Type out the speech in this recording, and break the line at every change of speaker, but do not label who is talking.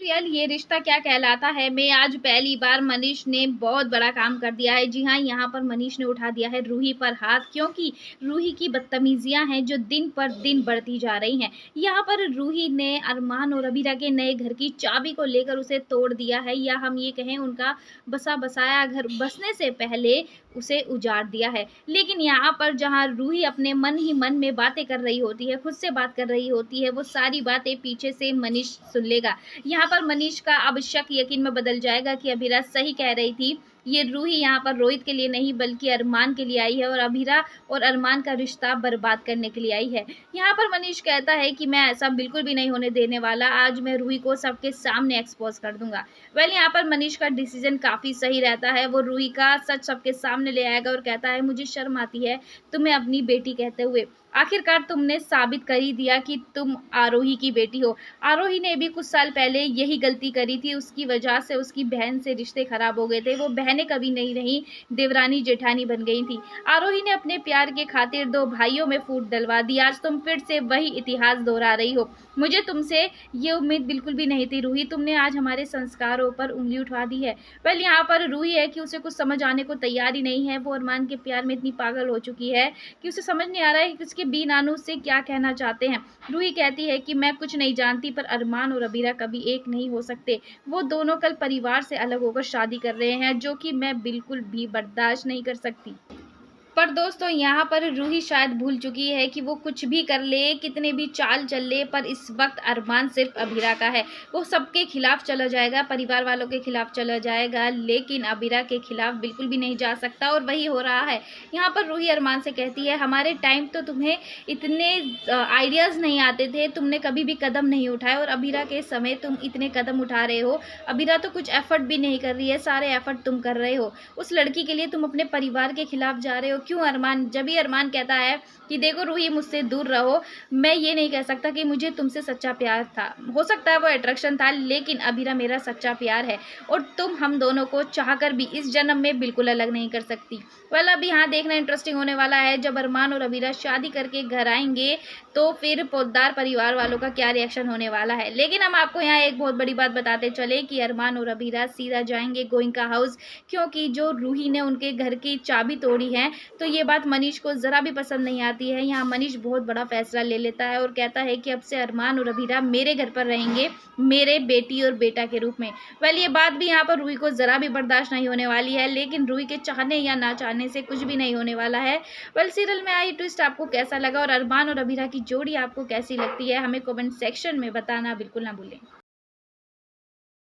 फिलहाल ये रिश्ता क्या कहलाता है में आज पहली बार मनीष ने बहुत बड़ा काम कर दिया है। जी हाँ, यहाँ पर मनीष ने उठा दिया है रूही पर हाथ, क्योंकि रूही की बदतमीजियां हैं जो दिन पर दिन बढ़ती जा रही हैं। यहाँ पर रूही ने अरमान और अबीरा के नए घर की चाबी को लेकर उसे तोड़ दिया है, या हम ये कहें उनका बसा बसाया घर बसने से पहले उसे उजाड़ दिया है। लेकिन यहाँ पर जहाँ रूही अपने मन ही मन में बातें कर रही होती है, खुद से बात कर रही होती है, वो सारी बातें पीछे से मनीष सुन लेगा। यहाँ पर मनीष का अब शक यकीन में बदल जाएगा कि अभीरा सही कह रही थी। ये रूही यहाँ पर रोहित के लिए नहीं बल्कि अरमान के लिए आई है, और अभीरा और अरमान का रिश्ता बर्बाद करने के लिए आई है। यहाँ पर मनीष कहता है कि मैं ऐसा बिल्कुल भी नहीं होने देने वाला, आज मैं रूही को सबके सामने एक्सपोज कर दूंगा। वेल, यहाँ पर मनीष का डिसीजन काफी सही रहता है। वो रूही का सच सबके सामने ले आएगा और कहता है मुझे शर्म आती है तुम्हें अपनी बेटी कहते हुए। आखिरकार तुमने साबित कर ही दिया कि तुम आरोही की बेटी हो। आरोही ने भी कुछ साल पहले यही गलती करी थी, उसकी वजह से उसकी बहन से रिश्ते खराब हो गए थे। वो बहनें कभी नहीं रही, देवरानी जेठानी बन गई थी। आरोही ने अपने प्यार के खातिर दो भाइयों में फूट डलवा दी। आज तुम फिर से वही इतिहास दोहरा रही हो। मुझे तुमसे ये उम्मीद बिल्कुल भी नहीं थी रूही, तुमने आज हमारे संस्कारों पर उंगली उठा दी है। वेल, यहाँ पर रूही है कि उसे कुछ समझ आने को तैयार ही नहीं है। वो अरमान के प्यार में इतनी पागल हो चुकी है कि उसे समझ नहीं आ रहा है कि उसके बी नानू से क्या कहना चाहते हैं। रूही कहती है कि मैं कुछ नहीं जानती, पर अरमान और अबीरा कभी एक नहीं हो सकते। वो दोनों कल परिवार से अलग होकर शादी कर रहे हैं, जो कि मैं बिल्कुल भी बर्दाश्त नहीं कर सकती। पर दोस्तों, यहाँ पर रूही शायद भूल चुकी है कि वो कुछ भी कर ले, कितने भी चाल चल ले, पर इस वक्त अरमान सिर्फ अबीरा का है। वो सबके खिलाफ चला जाएगा, परिवार वालों के खिलाफ चला जाएगा, लेकिन अबीरा के खिलाफ बिल्कुल भी नहीं जा सकता, और वही हो रहा है। यहाँ पर रूही अरमान से कहती है हमारे टाइम तो तुम्हें इतने आइडियाज़ नहीं आते थे, तुमने कभी भी कदम नहीं उठाए, और अबीरा के समय तुम इतने कदम उठा रहे हो। अबीरा तो कुछ एफर्ट भी नहीं कर रही है, सारे एफर्ट तुम कर रहे हो। उस लड़की के लिए तुम अपने परिवार के खिलाफ जा रहे हो। क्यों अरमान? जब भी अरमान कहता है कि देखो रूही मुझसे दूर रहो, मैं ये नहीं कह सकता कि मुझे तुमसे सच्चा प्यार था। हो सकता है वो अट्रैक्शन था, लेकिन अबीरा मेरा सच्चा प्यार है, और तुम हम दोनों को चाहकर भी इस जन्म में बिल्कुल अलग नहीं कर सकती। वेल, अब यहाँ देखना इंटरेस्टिंग होने वाला है। जब अरमान और अबीरा शादी करके घर आएंगे तो फिर पोद्दार परिवार वालों का क्या रिएक्शन होने वाला है। लेकिन हम आपको यहाँ एक बहुत बड़ी बात बताते चले कि अरमान और अबीरा सीधा जाएंगे गोइंका हाउस, क्योंकि जो रूही ने उनके घर की चाबी तोड़ी है, तो ये बात मनीष को जरा भी पसंद नहीं आती है। यहाँ मनीष बहुत बड़ा फैसला ले लेता है और कहता है कि अब से अरमान और अबीरा मेरे घर पर रहेंगे, मेरे बेटी और बेटा के रूप में। वेल, ये बात भी यहाँ पर रूही को जरा भी बर्दाश्त नहीं होने वाली है, लेकिन रूही के चाहने या ना चाहने से कुछ भी नहीं होने वाला है। वेल, सीरियल में आई ट्विस्ट आपको कैसा लगा, और अरमान और अबीरा की जोड़ी आपको कैसी लगती है, हमें कमेंट सेक्शन में बताना बिल्कुल ना भूलें।